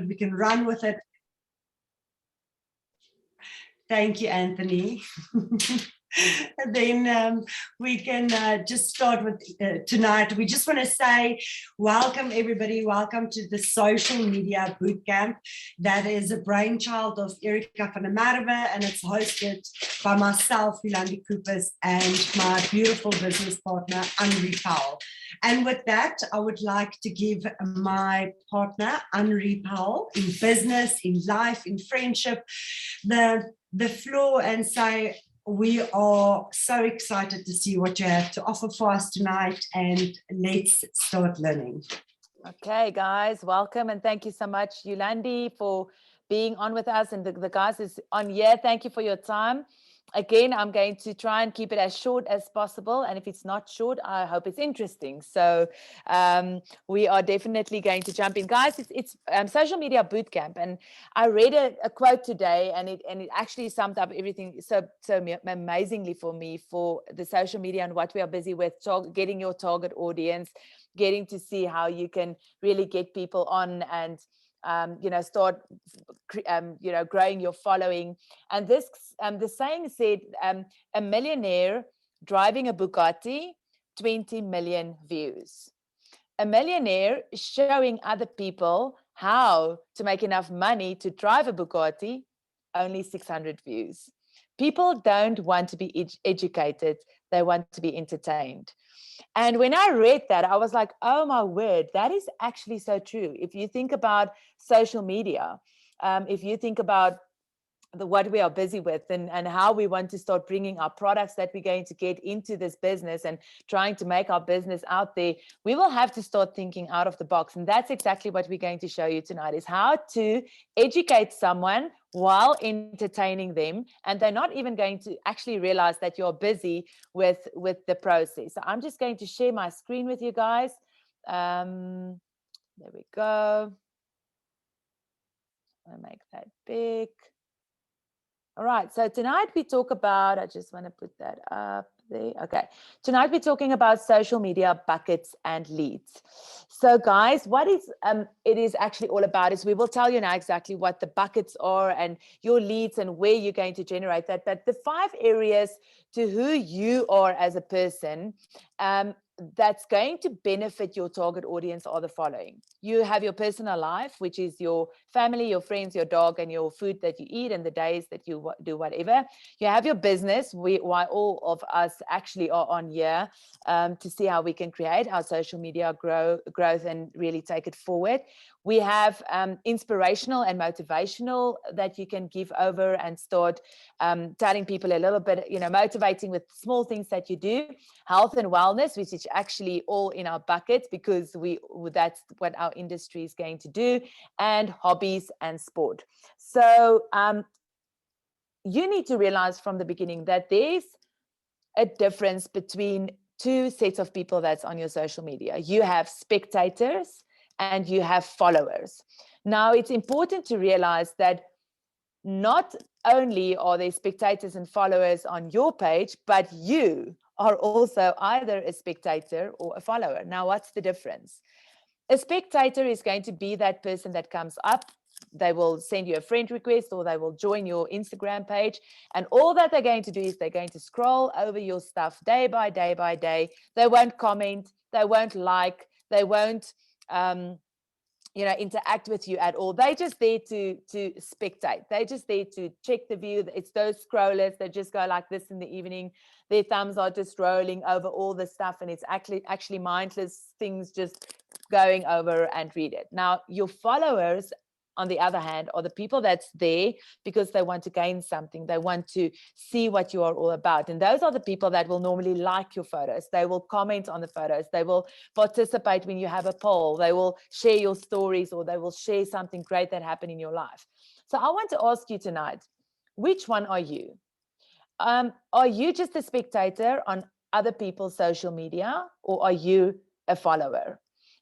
we can run with it. Thank you, Anthony. And then we can just start with tonight. We just want to say welcome, everybody. Welcome to the Social Media Bootcamp. That is a brainchild of Erica van der Merwe, and it's hosted by myself, Yolande Koupis, and my beautiful business partner, Anri Powell. And with that, I would like to give my partner, Anri Powell, in business, in life, in friendship, the floor and say, we are so excited to see what you have to offer for us tonight, and let's start learning. Okay, guys, welcome, and thank you so much, Yolande, for being on with us, and the guys is on here. Thank you for your time. Again, I'm going to try and keep it as short as possible, and if it's not short, I hope it's interesting. So we are definitely going to jump in, guys. It's Social Media Bootcamp, and I read a quote today, and it actually summed up everything so amazingly for me for the social media and what we are busy with, getting your target audience, getting to see how you can really get people on and start, growing your following. And this, the saying said, a millionaire driving a Bugatti, 20 million views. A millionaire showing other people how to make enough money to drive a Bugatti, only 600 views. People don't want to be educated. They want to be entertained. And when I read that, I was like, oh my word, that is actually so true. If you think about social media, if you think about what we are busy with and how we want to start bringing our products that we're going to get into this business and trying to make our business out there, we will have to start thinking out of the box. And that's exactly what we're going to show you tonight, is how to educate someone while entertaining them, and they're not even going to actually realize that you're busy with the process. So I'm just going to share my screen with you guys. There we go. I'll make that big. All right, so tonight we talk about, I just want to put that up there. Okay, tonight we're talking about social media buckets and leads. So guys, what it is actually all about is we will tell you now exactly what the buckets are and your leads and where you're going to generate that. But the 5 areas to who you are as a person, that's going to benefit your target audience are the following. You have your personal life, which is your family, your friends, your dog, and your food that you eat and the days that you do whatever. You have your business, why all of us actually are on here to see how we can create our social media growth and really take it forward. We have inspirational and motivational that you can give over and start telling people a little bit, motivating with small things that you do. Health and wellness, which is actually all in our buckets because that's what our industry is going to do, and hobbies and sport. So you need to realize from the beginning that there's a difference between 2 sets of people that's on your social media. You have spectators and you have followers. Now, it's important to realize that not only are there spectators and followers on your page, but you are also either a spectator or a follower. Now, what's the difference? A spectator is going to be that person that comes up. They will send you a friend request or they will join your Instagram page. And all that they're going to do is they're going to scroll over your stuff day by day by day. They won't comment. They won't like. They won't interact with you at all. They're just there to spectate. They're just there to check the view. It's those scrollers that just go like this in the evening. Their thumbs are just rolling over all the stuff, and it's actually mindless things just going over and read it. Now, your followers, on the other hand, are the people that's there because they want to gain something. They want to see what you are all about. And those are the people that will normally like your photos. They will comment on the photos. They will participate when you have a poll. They will share your stories, or they will share something great that happened in your life. So I want to ask you tonight, which one are you? Are you just a spectator on other people's social media, or are you a follower?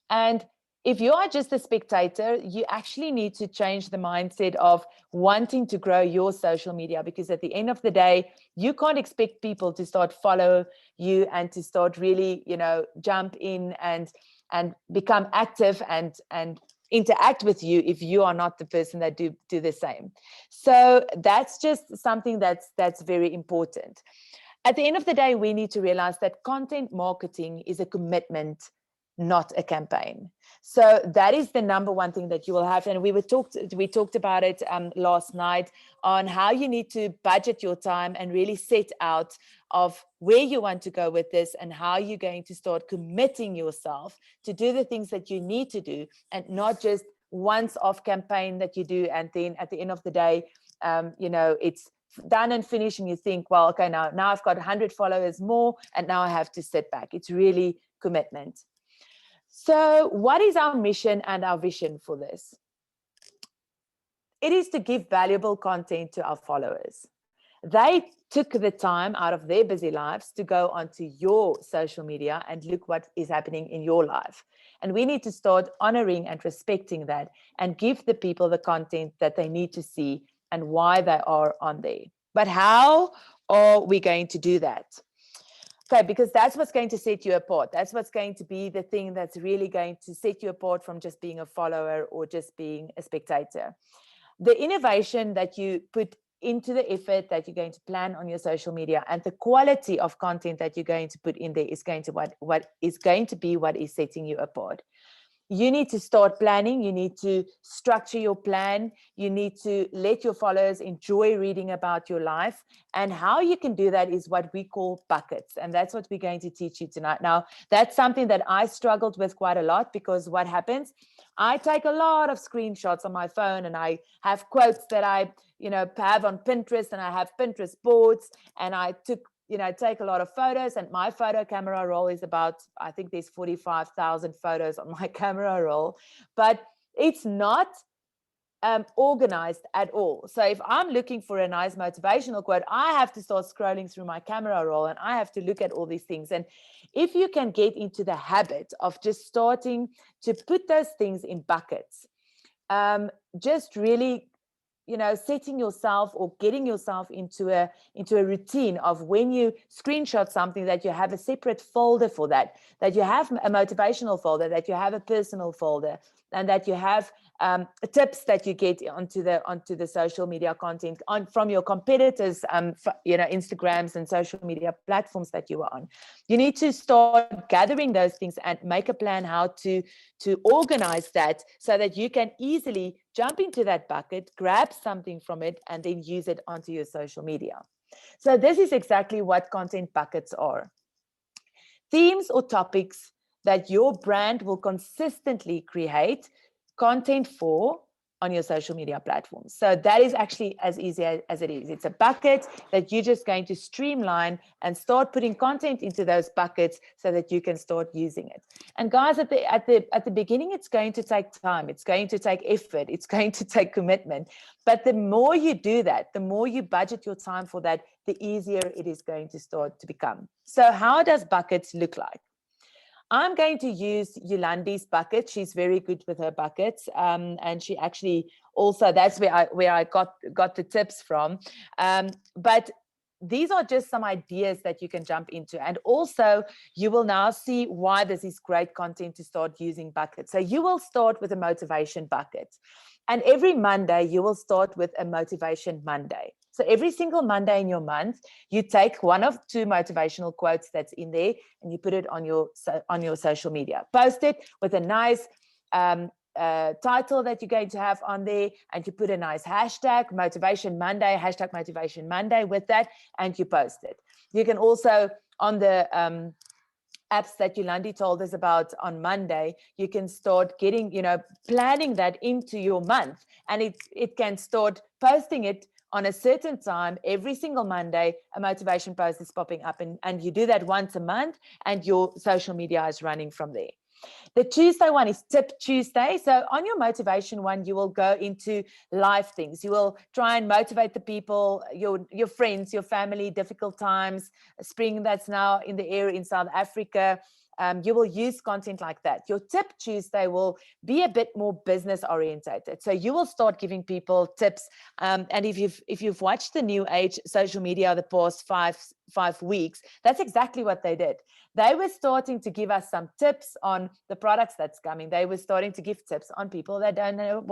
And if you are just a spectator, you actually need to change the mindset of wanting to grow your social media, because at the end of the day, you can't expect people to start follow you and to start really, jump in and become active and interact with you if you are not the person that do the same. So that's just something that's very important. At the end of the day, we need to realize that content marketing is a commitment, not a campaign. So that is the number one thing that you will have. And we talked about it last night on how you need to budget your time and really set out of where you want to go with this and how you're going to start committing yourself to do the things that you need to do, and not just once-off campaign that you do. And then at the end of the day, it's done and finished, and you think, well, okay, now I've got 100 followers more, and now I have to sit back. It's really commitment. So what is our mission and our vision for this? It is to give valuable content to our followers. They took the time out of their busy lives to go onto your social media and look what is happening in your life. And we need to start honoring and respecting that and give the people the content that they need to see and why they are on there. But how are we going to do that? Okay, because that's what's going to set you apart. That's what's going to be the thing that's really going to set you apart from just being a follower or just being a spectator. The innovation that you put into the effort that you're going to plan on your social media and the quality of content that you're going to put in there is going to what is going to be what is setting you apart. You need to start planning. You need to structure your plan. You need to let your followers enjoy reading about your life. And how you can do that is what we call buckets. And that's what we're going to teach you tonight. Now, that's something that I struggled with quite a lot, because what happens, I take a lot of screenshots on my phone, and I have quotes that I, have on Pinterest, and I have Pinterest boards, and I take a lot of photos, and my photo camera roll is about, I think there's 45,000 photos on my camera roll, but it's not organized at all. So if I'm looking for a nice motivational quote, I have to start scrolling through my camera roll, and I have to look at all these things. And if you can get into the habit of just starting to put those things in buckets, just really setting yourself or getting yourself into a routine of when you screenshot something, that you have a separate folder for that you have a motivational folder, that you have a personal folder, and that you have tips that you get onto the social media content from your competitors, Instagrams and social media platforms that you are on. You need to start gathering those things and make a plan how to organize that, so that you can easily jump into that bucket, grab something from it, and then use it onto your social media. So this is exactly what content buckets are. Themes or topics that your brand will consistently create content for on your social media platforms. So that is actually as easy as it is. It's a bucket that you're just going to streamline and start putting content into those buckets so that you can start using it. And guys, at the beginning, it's going to take time. It's going to take effort. It's going to take commitment. But the more you do that, the more you budget your time for that, the easier it is going to start to become. So how does buckets look like? I'm going to use Yolande's bucket. She's very good with her buckets. And she actually also, that's where I got the tips from. But these are just some ideas that you can jump into. And also, you will now see why this is great content to start using buckets. So you will start with a motivation bucket. And every Monday, you will start with a motivation Monday. So every single Monday in your month, you take one of two motivational quotes that's in there, and you put it on your social media. Post it with a nice title that you're going to have on there, and you put a nice hashtag Motivation Monday, hashtag Motivation Monday with that, and you post it. You can also, on the apps that Yolande told us about on Monday, you can start getting, planning that into your month, and it can start posting it on a certain time. Every single Monday, a motivation post is popping up, and you do that once a month, and your social media is running from there. The Tuesday one is Tip Tuesday. So on your motivation one, you will go into life things. You will try and motivate the people, your friends, your family, difficult times, spring that's now in the air in South Africa. You will use content like that. Your tip Tuesday will be a bit more business orientated. So you will start giving people tips. And if you've watched the New Age social media the past five weeks, that's exactly what they did. They were starting to give us some tips on the products that's coming. They were starting to give tips on people that don't know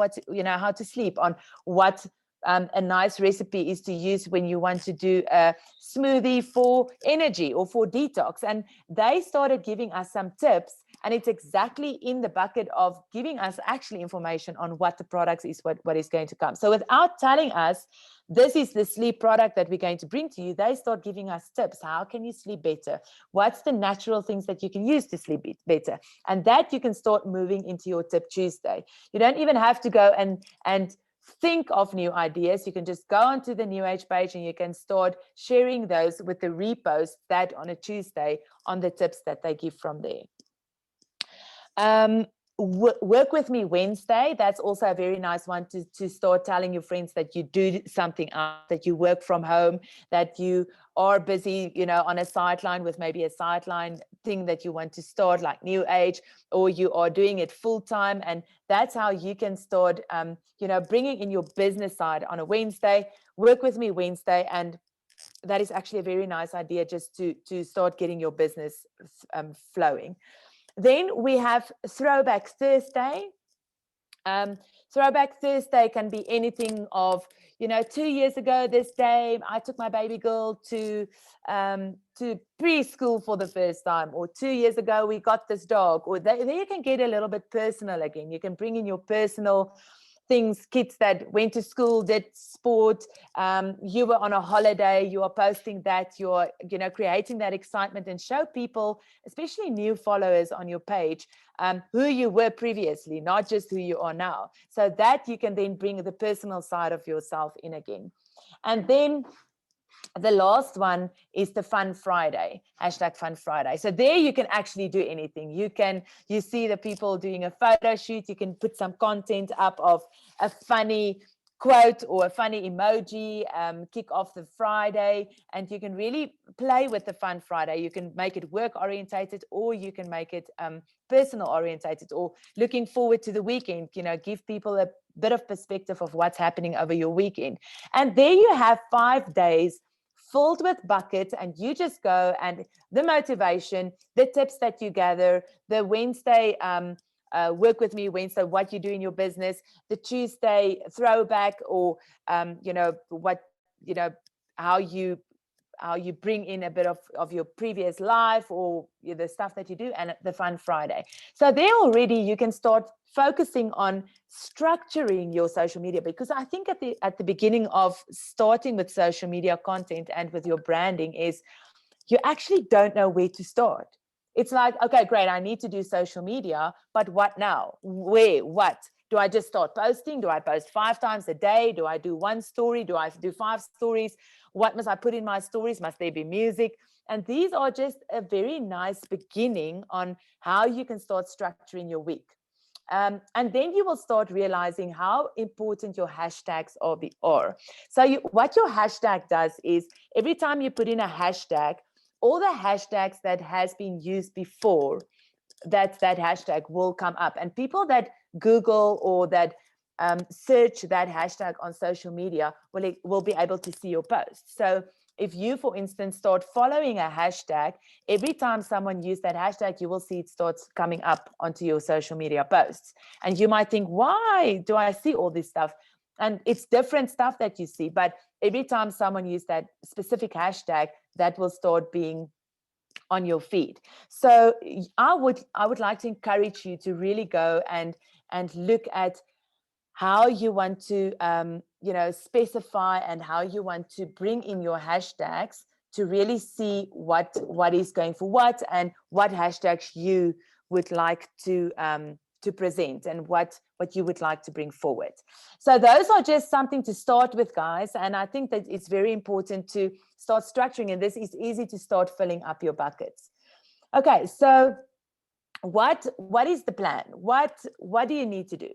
how to sleep, on what a nice recipe is to use when you want to do a smoothie for energy or for detox. And they started giving us some tips, and it's exactly in the bucket of giving us actually information on what the products is, what is going to come. So without telling us, this is the sleep product that we're going to bring to you, they start giving us tips. How can you sleep better? What's the natural things that you can use to sleep better? And that you can start moving into your Tip Tuesday. You don't even have to go and think of new ideas. You can just go onto the New Age page and you can start sharing those with the repost that on a Tuesday on the tips that they give from there. Work with me Wednesday. That's also a very nice one to start telling your friends that you do something else, that you work from home, that you are busy, on a sideline with maybe a sideline thing that you want to start, like New Age, or you are doing it full time. And that's how you can start, bringing in your business side on a Wednesday. Work with me Wednesday. And that is actually a very nice idea just to start getting your business flowing. Then we have Throwback Thursday. Throwback Thursday can be anything of, 2 years ago this day, I took my baby girl to preschool for the first time, or 2 years ago we got this dog, or there you can get a little bit personal again. You can bring in your personal things, kids that went to school, did sport, you were on a holiday, you are posting that, you're creating that excitement, and show people, especially new followers on your page, who you were previously, not just who you are now, so that you can then bring the personal side of yourself in again. And then the last one is the Fun Friday, #Fun Friday. So there you can actually do anything. You see the people doing a photo shoot, you can put some content up of a funny quote or a funny emoji, kick off the Friday, and you can really play with the Fun Friday. You can make it work orientated, or you can make it personal orientated, or looking forward to the weekend, give people a bit of perspective of what's happening over your weekend. And there you have 5 days filled with buckets, and you just go, and the motivation, the tips that you gather, the Wednesday work with me Wednesday, what you do in your business, the Tuesday throwback, or how you bring in a bit of your previous life, or the stuff that you do, and the Fun Friday. So there already you can start focusing on structuring your social media, because I think at the beginning of starting with social media content and with your branding is you actually don't know where to start. It's like, okay, great, I need to do social media, but what now? Where? What? Do I just start posting? Do I post 5 times a day? Do I do 1 story? Do I do 5 stories? What must I put in my stories? Must there be music? And these are just a very nice beginning on how you can start structuring your week. And then you will start realizing how important your hashtags are. So what your hashtag does is every time you put in a hashtag, all the hashtags that has been used before, that hashtag will come up. And people that Google or that search that hashtag on social media will be able to see your posts. So if you, for instance, start following a hashtag, every time someone uses that hashtag, you will see it starts coming up onto your social media posts. And you might think, why do I see all this stuff? And it's different stuff that you see, but every time someone uses that specific hashtag, that will start being on your feed. So I would like to encourage you to really go and look at how you want to specify and how you want to bring in your hashtags to really see what is going for what, and what hashtags you would like to present, and what you would like to bring forward. So those are just something to start with, guys. And I think that it's very important to start structuring, and this is easy to start filling up your buckets. Okay, so what is the plan? What do you need to do?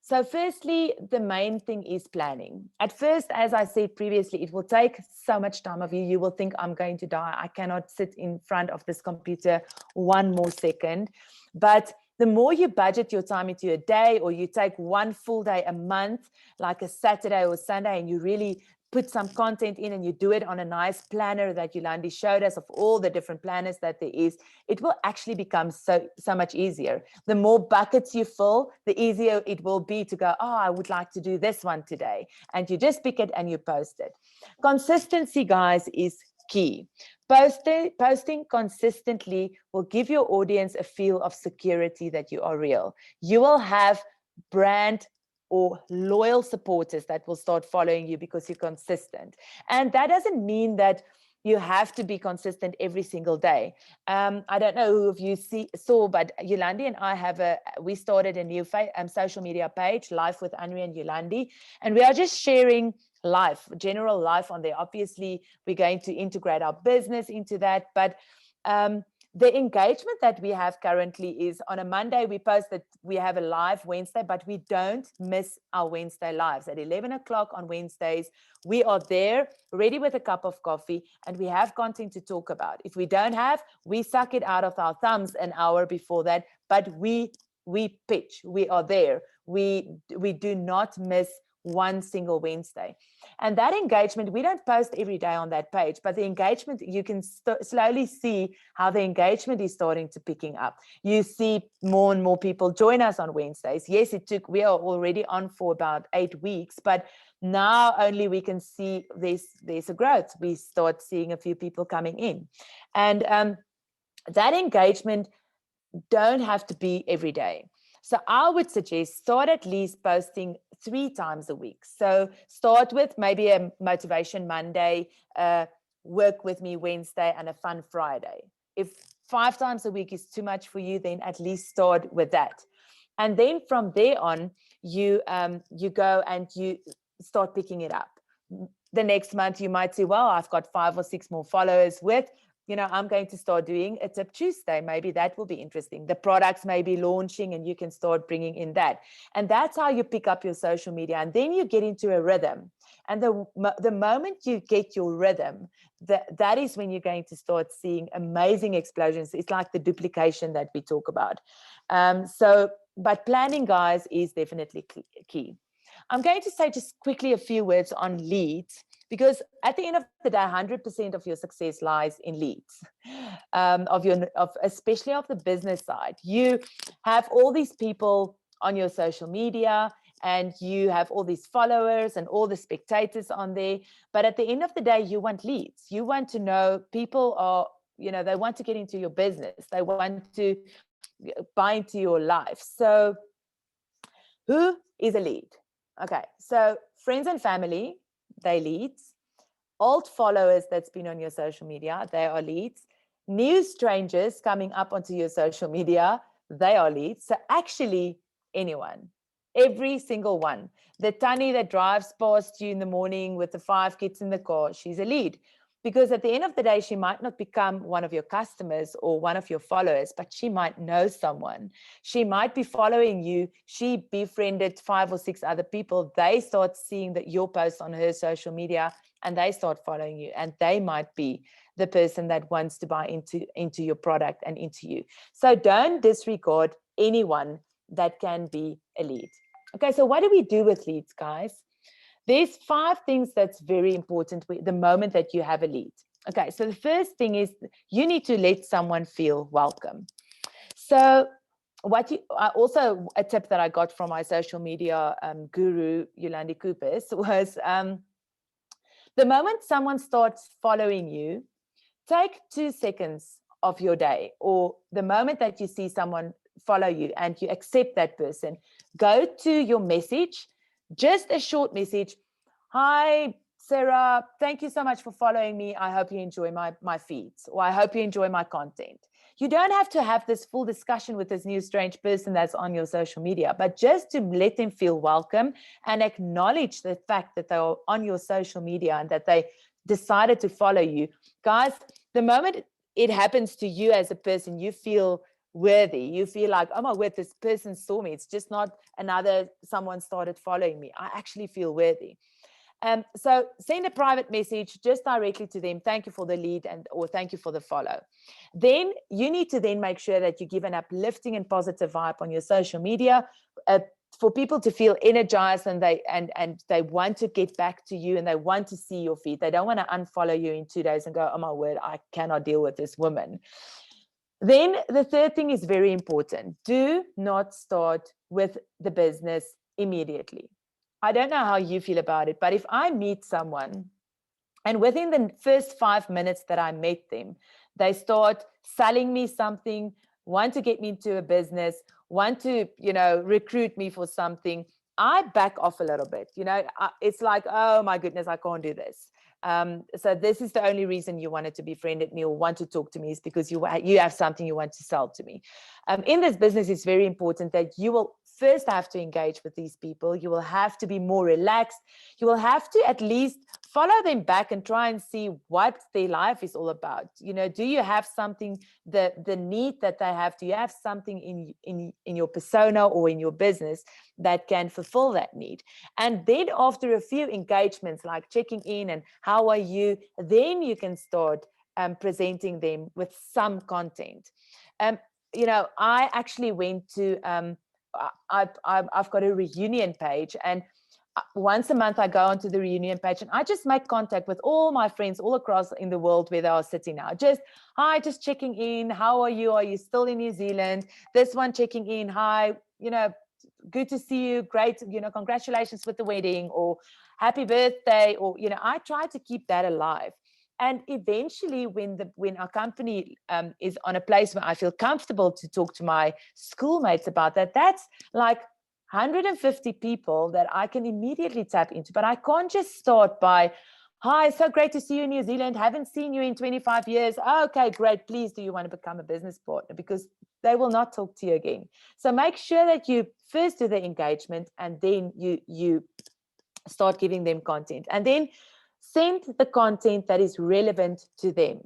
So firstly, the main thing is planning. At first, as I said previously, it will take so much time of you. You will think, I'm going to die. I cannot sit in front of this computer one more second. But the more you budget your time into a day, or you take one full day a month, like a Saturday or Sunday, and you really put some content in and you do it on a nice planner that Yolande showed us of all the different planners that there is, it will actually become so much easier. The more buckets you fill, the easier it will be to go, oh, I would like to do this one today. And you just pick it and you post it. Consistency, guys, is key. Posting consistently will give your audience a feel of security that you are real. You will have brand or loyal supporters that will start following you because you're consistent. And that doesn't mean that you have to be consistent every single day. I don't know who of you saw, but Yolande and I we started a new social media page, Life with Anri and Yolande, and we are just sharing general life on there. Obviously, we're going to integrate our business into that, but the engagement that we have currently is on a Monday, we post that we have a live Wednesday, but we don't miss our Wednesday lives. At 11 o'clock on Wednesdays, we are there ready with a cup of coffee and we have content to talk about. If we don't have, we suck it out of our thumbs an hour before that, but we pitch, we are there. We do not miss one single Wednesday. And that engagement, we don't post every day on that page, but the engagement, you can slowly see how the engagement is starting to picking up. You see more and more people join us on Wednesdays. Yes, we are already on for about 8 weeks, but now only we can see there's a growth. We start seeing a few people coming in. And that engagement don't have to be every day. So I would suggest start at least posting 3 times a week. So start with maybe a motivation Monday, work with me Wednesday, and a fun Friday. If 5 times a week is too much for you, then at least start with that. And then from there on, you go and you start picking it up. The next month, you might say, well, I've got 5 or 6 more followers with, I'm going to start doing a Tip Tuesday. Maybe that will be interesting. The products may be launching and you can start bringing in that. And that's how you pick up your social media. And then you get into a rhythm. And the moment you get your rhythm, that is when you're going to start seeing amazing explosions. It's like the duplication that we talk about. But planning, guys, is definitely key. I'm going to say just quickly a few words on leads, because at the end of the day, 100% of your success lies in leads, especially of the business side. You have all these people on your social media and you have all these followers and all the spectators on there. But at the end of the day, you want leads. You want to know people are, they want to get into your business. They want to buy into your life. So who is a lead? Okay, so friends and family, they leads. Old followers that's been on your social media, they are leads. New strangers coming up onto your social media, they are leads. So actually anyone, every single one. The Tanny that drives past you in the morning with the 5 kids in the car, she's a lead. Because at the end of the day, she might not become one of your customers or one of your followers, but she might know someone. She might be following you. She befriended 5 or 6 other people. They start seeing that your post on her social media and they start following you. And they might be the person that wants to buy into your product and into you. So don't disregard anyone that can be a lead. Okay, so what do we do with leads, guys? There's 5 things that's very important the moment that you have a lead. Okay, so the first thing is you need to let someone feel welcome. So also a tip that I got from my social media guru, Yolande Koupis, was the moment someone starts following you, take 2 seconds of your day, or the moment that you see someone follow you and you accept that person, go to your message, just a short message. Hi, Sarah, thank you so much for following me. I hope you enjoy my feeds, or I hope you enjoy my content. You don't have to have this full discussion with this new strange person that's on your social media, but just to let them feel welcome and acknowledge the fact that they're on your social media and that they decided to follow you. Guys, the moment it happens to you as a person, you feel worthy. You feel like, oh my word, this person saw me. It's just not someone started following me. I actually feel worthy. So send a private message just directly to them. Thank you for the lead or thank you for the follow. Then you need to then make sure that you give an uplifting and positive vibe on your social media for people to feel energized, and they want to get back to you and they want to see your feed. They don't want to unfollow you in 2 days and go, oh my word, I cannot deal with this woman. Then the third thing is very important. Do not start with the business immediately. I don't know how you feel about it, but if I meet someone and within the first 5 minutes that I met them, they start selling me something, want to get me into a business, want to, recruit me for something, I back off a little bit. It's like, oh my goodness, I can't do this. So this is the only reason you wanted to befriend me or want to talk to me, is because you have something you want to sell to me. In this business, it's very important that you will first have to engage with these people. You will have to be more relaxed. You will have to at least follow them back and try and see what their life is all about. Do you have something, the need that they have? Do you have something in your persona or in your business that can fulfill that need? And then after a few engagements, like checking in and how are you, then you can start presenting them with some content. I actually went to I've got a reunion page, and once a month I go onto the reunion page and I just make contact with all my friends all across in the world where they are sitting now. Just checking in. How are you? Are you still in New Zealand? This one checking in. Hi, good to see you. Great. Congratulations with the wedding, or happy birthday, or, I try to keep that alive. And eventually, when our company is on a place where I feel comfortable to talk to my schoolmates about that, that's like 150 people that I can immediately tap into. But I can't just start by, hi, so great to see you in New Zealand. Haven't seen you in 25 years. Oh, okay, great. Please, do you want to become a business partner? Because they will not talk to you again. So make sure that you first do the engagement, and then you start giving them content. And then send the content that is relevant to them.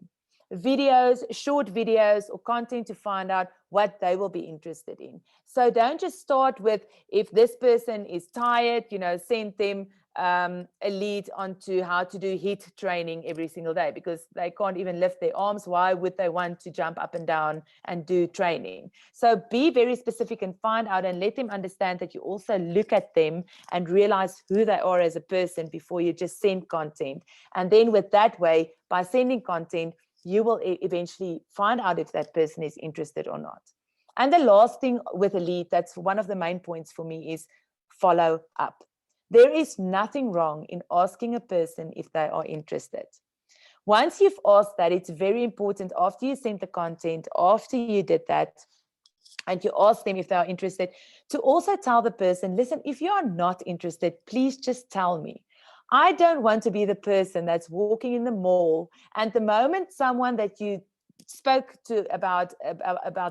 Videos, short videos, or content to find out what they will be interested in. So don't just start with, if this person is tired, send them a lead onto how to do HIIT training every single day, because they can't even lift their arms. Why would they want to jump up and down and do training? So be very specific and find out, and let them understand that you also look at them and realize who they are as a person before you just send content. And then with that way, by sending content, you will eventually find out if that person is interested or not. And the last thing with a lead, that's one of the main points for me, is follow up. There is nothing wrong in asking a person if they are interested. Once you've asked that, it's very important, after you sent the content, after you did that, and you ask them if they are interested, to also tell the person, listen, if you are not interested, please just tell me. I don't want to be the person that's walking in the mall, and the moment someone that you spoke to about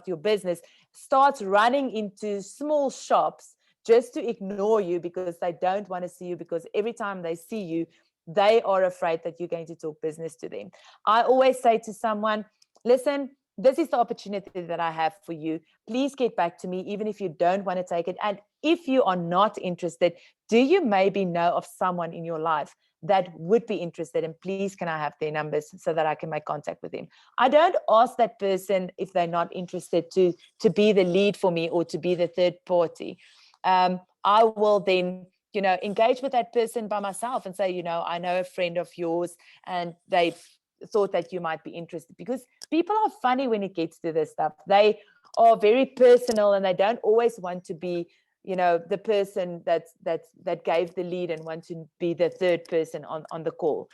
your business starts running into small shops just to ignore you because they don't want to see you, because every time they see you, they are afraid that you're going to talk business to them. I always say to someone, listen, this is the opportunity that I have for you. Please get back to me, even if you don't want to take it. And if you are not interested, do you maybe know of someone in your life that would be interested? And please, can I have their numbers so that I can make contact with them? I don't ask that person, if they're not interested, to be the lead for me or to be the third party. I will then, engage with that person by myself and say, I know a friend of yours and they thought that you might be interested, because people are funny when it gets to this stuff. They are very personal, and they don't always want to be, the person that gave the lead and want to be the third person on the call.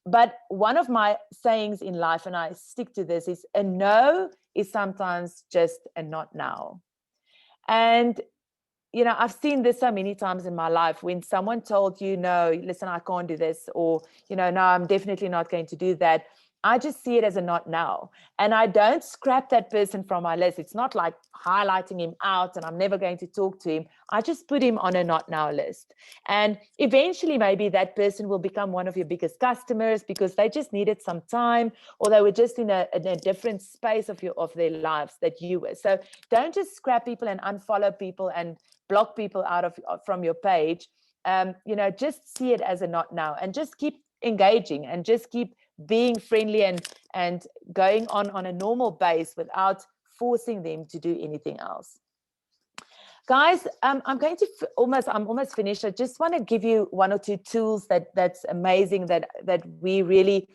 But one of my sayings in life, and I stick to this, is a no is sometimes just a not now. And I've seen this so many times in my life, when someone told you, no, listen, I can't do this, or, no, I'm definitely not going to do that. I just see it as a not now. And I don't scrap that person from my list. It's not like highlighting him out and I'm never going to talk to him. I just put him on a not now list. And eventually maybe that person will become one of your biggest customers because they just needed some time, or they were just in a different space of their lives that you were. So don't just scrap people and unfollow people and block people from your page. Just see it as a not now, and just keep engaging and just keep being friendly and going on a normal base without forcing them to do anything else. Guys, I'm almost finished. I just want to give you one or two tools that's amazing that we really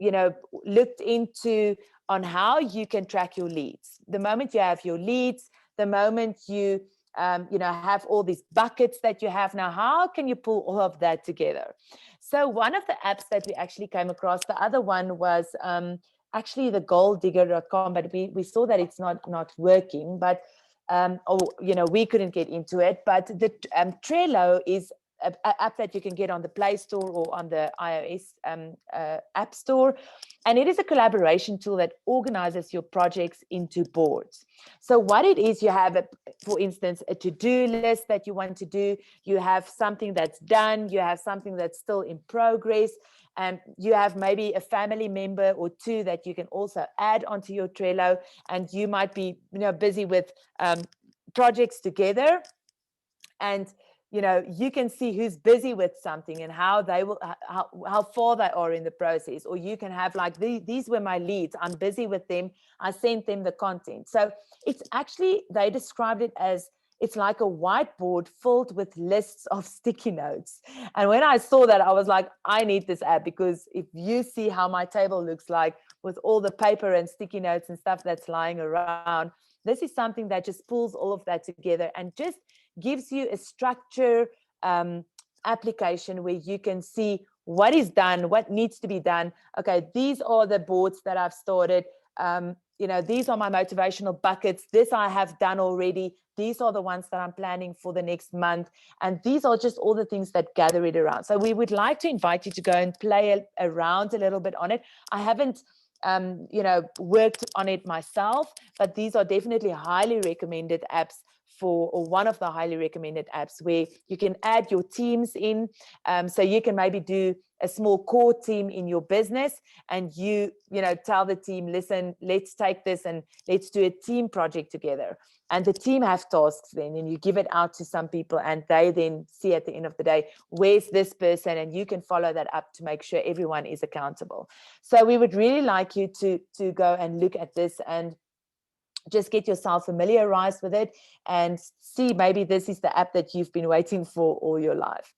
looked into on how you can track your leads. The moment you have your leads, the moment you have all these buckets that you have now, how can you pull all of that together? So one of the apps that we actually came across, the other one was actually the goaldigger.com, but we saw that it's not working, but we couldn't get into it. But the Trello is an app that you can get on the Play Store or on the iOS App Store. And it is a collaboration tool that organizes your projects into boards. So what it is, you have, for instance, a to-do list that you want to do. You have something that's done. You have something that's still in progress. And you have maybe a family member or two that you can also add onto your Trello. And you might be busy with projects together. And you can see who's busy with something and how far they are in the process. Or you can have like, these were my leads. I'm busy with them. I sent them the content. So it's actually, they described it as, it's like a whiteboard filled with lists of sticky notes. And when I saw that, I was like, I need this app, because if you see how my table looks like with all the paper and sticky notes and stuff that's lying around, this is something that just pulls all of that together and just gives you a structure application where you can see what is done, what needs to be done. Okay, these are the boards that I've started. These are my motivational buckets. This I have done already. These are the ones that I'm planning for the next month. And these are just all the things that gather it around. So we would like to invite you to go and play around a little bit on it. I haven't worked on it myself, but these are definitely highly recommended apps or one of the highly recommended apps where you can add your teams in. So you can maybe do a small core team in your business, and you tell the team, listen, let's take this and let's do a team project together. And the team have tasks then, and you give it out to some people, and they then see at the end of the day, where's this person? And you can follow that up to make sure everyone is accountable. So we would really like you to go and look at this and just get yourself familiarized with it and see, maybe this is the app that you've been waiting for all your life.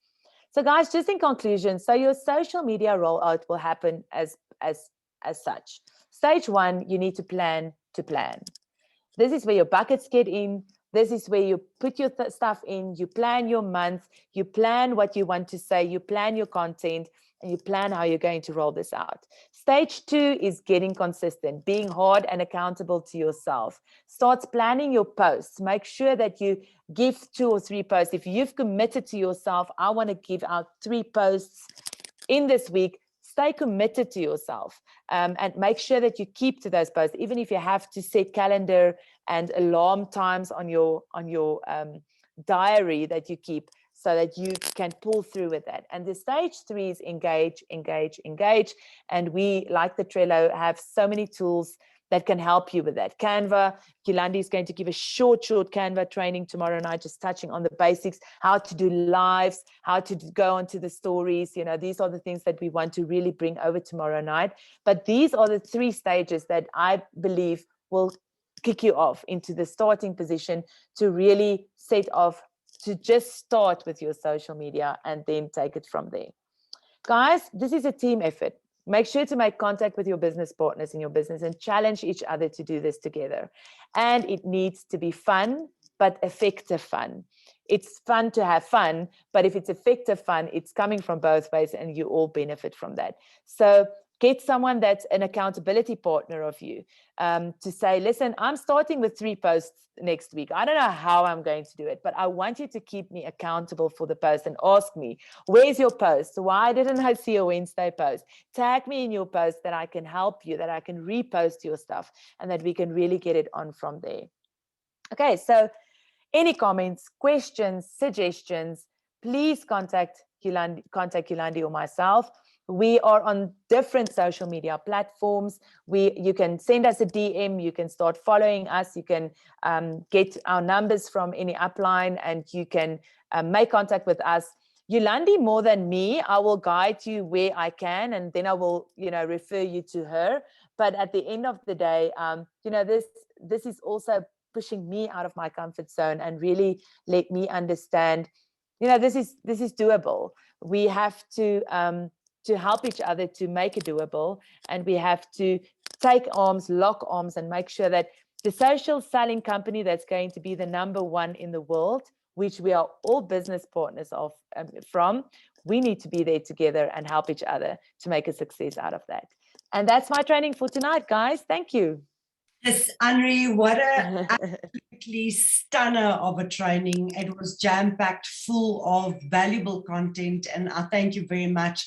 So guys, just in conclusion, so your social media rollout will happen as such. Stage one, you need to plan to plan. This is where your buckets get in. This is where you put your stuff in. You plan your month. You plan what you want to say. You plan your content, and you plan how you're going to roll this out. Stage two is getting consistent, being hard and accountable to yourself. Start planning your posts. Make sure that you give 2 or 3 posts. If you've committed to yourself, I want to give out 3 posts in this week. Stay committed to yourself, and make sure that you keep to those posts, even if you have to set calendar and alarm times on your diary that you keep, so that you can pull through with that. And the stage 3 is engage, engage, engage. And we, like the Trello, have so many tools that can help you with that. Canva, Yolande is going to give a short Canva training tomorrow night, just touching on the basics, how to do lives, how to go onto the stories. These are the things that we want to really bring over tomorrow night. But these are the 3 stages that I believe will kick you off into the starting position to really set off, to just start with your social media and then take it from there. Guys, this is a team effort. Make sure to make contact with your business partners in your business and challenge each other to do this together. And it needs to be fun, but effective fun. It's fun to have fun, but if it's effective fun, it's coming from both ways and you all benefit from that. So Get someone that's an accountability partner of you, to say, listen, I'm starting with 3 posts next week. I don't know how I'm going to do it, but I want you to keep me accountable for the post and ask me, where's your post? Why didn't I see a Wednesday post? Tag me in your post that I can help you, that I can repost your stuff, and that we can really get it on from there. Okay, so any comments, questions, suggestions, please contact Yolande or myself. We are on different social media platforms. You can send us a DM, you can start following us, you can get our numbers from any upline, and you can make contact with us. Yolande, more than me, I will guide you where I can, and then I will, refer you to her. But at the end of the day, this is also pushing me out of my comfort zone and really let me understand, this is doable. We have to help each other to make it doable, and we have to take arms, lock arms, and make sure that the social selling company that's going to be the #1 in the world, which we are all business partners of from, we need to be there together and help each other to make a success out of that. And that's my training for tonight, guys. Thank you. Yes, Anri, what a absolutely stunner of a training. It was jam-packed full of valuable content, and I thank you very much.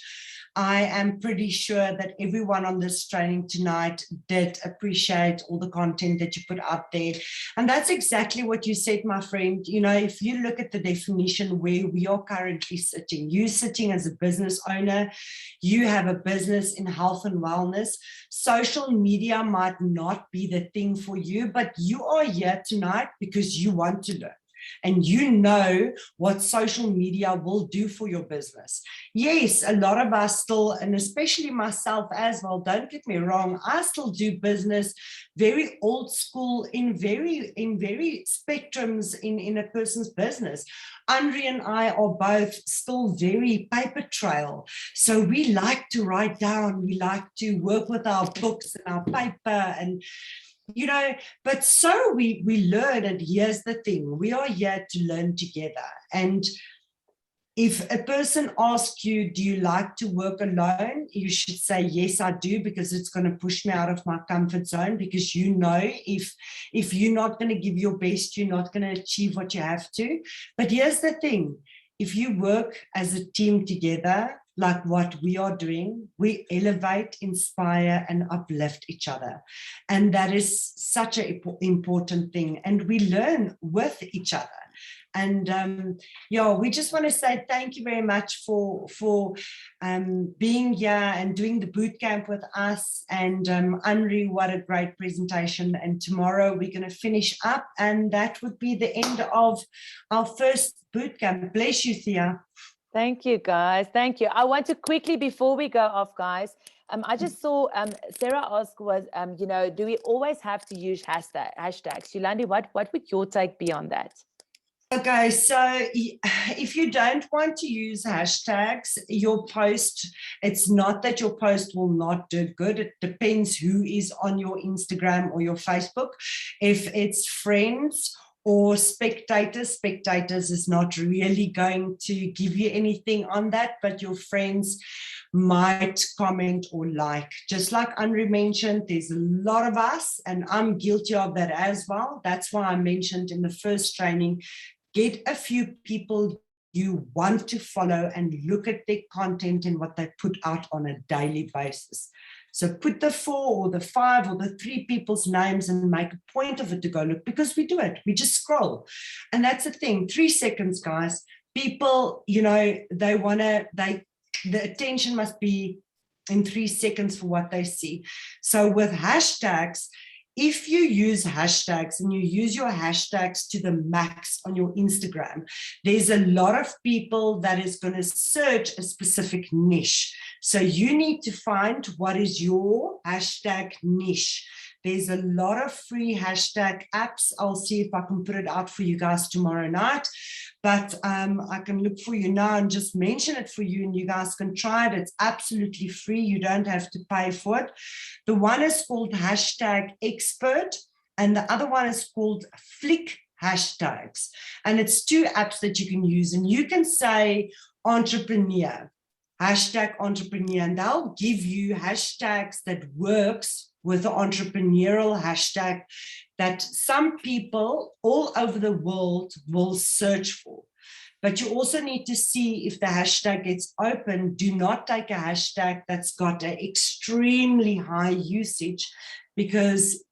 I am pretty sure that everyone on this training tonight did appreciate all the content that you put out there. And that's exactly what you said, my friend. If you look at the definition where we are currently sitting, you sitting as a business owner, you have a business in health and wellness. Social media might not be the thing for you, but you are here tonight because you want to learn. And you know what social media will do for your business. Yes, a lot of us still, and especially myself as well, don't get me wrong, I still do business very old school in very spectrums in a person's business. Anri and I are both still very paper trail. So we like to write down, we like to work with our books and our paper, and but so we learn. And here's the thing, we are here to learn together. And if a person asks you, do you like to work alone, you should say, yes, I do, because it's going to push me out of my comfort zone. Because if you're not going to give your best, you're not going to achieve what you have to. But here's the thing, if you work as a team together, like what we are doing, we elevate, inspire, and uplift each other. And that is such an important thing. And we learn with each other. And we just want to say thank you very much for being here and doing the boot camp with us. And Anri, what a great presentation. And tomorrow we're going to finish up, and that would be the end of our first boot camp. Bless you, Thea. Thank you, guys. Thank you. I want to quickly, before we go off, guys, I just saw Sarah ask was, do we always have to use hashtags? Yolande, what would your take be on that? Okay, so if you don't want to use hashtags, your post, it's not that your post will not do good. It depends who is on your Instagram or your Facebook. If it's friends or spectators is not really going to give you anything on that, but your friends might comment or like. Just like Anri mentioned, there's a lot of us, and I'm guilty of that as well. That's why I mentioned in the first training, get a few people you want to follow and look at their content and what they put out on a daily basis. So put the 4 or the 5 or the 3 people's names and make a point of it to go look, because we do it. We just scroll. And that's the thing, 3 seconds, guys. People, the attention must be in 3 seconds for what they see. So with hashtags, if you use hashtags and you use your hashtags to the max on your Instagram, there's a lot of people that is going to search a specific niche. So you need to find what is your hashtag niche. There's a lot of free hashtag apps. I'll see if I can put it out for you guys tomorrow night. But I can look for you now and just mention it for you, and you guys can try it. It's absolutely free. You don't have to pay for it. The one is called hashtag expert, and the other one is called Flick hashtags. And it's 2 apps that you can use. And you can say entrepreneur, #entrepreneur, and they'll give you hashtags that works with the entrepreneurial hashtag that some people all over the world will search for. But you also need to see if the hashtag gets open. Do not take a hashtag that's got an extremely high usage, because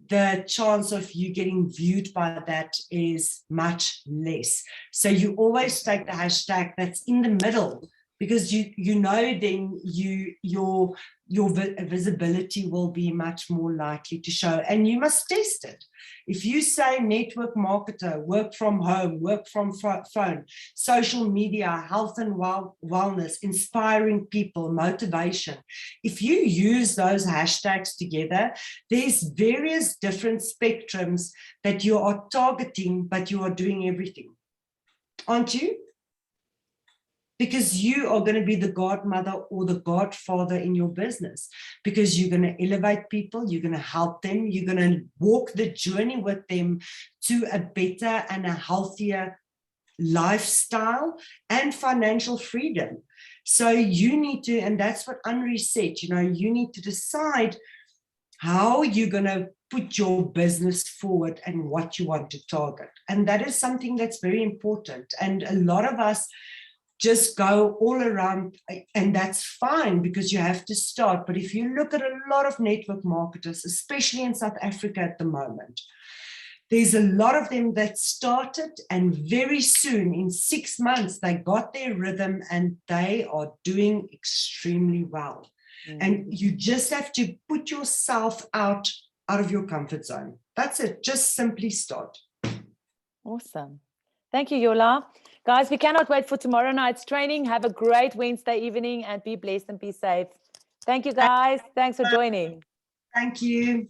the chance of you getting viewed by that is much less. So you always take the hashtag that's in the middle, because you know then your visibility will be much more likely to show, and you must test it. If you say network marketer, work from home, work from phone, social media, health and wellness, inspiring people, motivation, if you use those hashtags together, there's various different spectrums that you are targeting, but you are doing everything, aren't you? Because you are going to be the godmother or the godfather in your business, because you're going to elevate people, you're going to help them, you're going to walk the journey with them to a better and a healthier lifestyle and financial freedom. So you need to, and that's what Anri said, you know, you need to decide how you're going to put your business forward and what you want to target. And that is something that's very important. And a lot of us just go all around, and that's fine, because you have to start. But if you look at a lot of network marketers, especially in South Africa at the moment, there's a lot of them that started, and very soon, in 6 months, they got their rhythm and they are doing extremely well. And you just have to put yourself out of your comfort zone. That's it. Just simply start. Awesome. Thank you, Yola. Guys, we cannot wait for tomorrow night's training. Have a great Wednesday evening and be blessed and be safe. Thank you, guys. Thanks for joining. Thank you.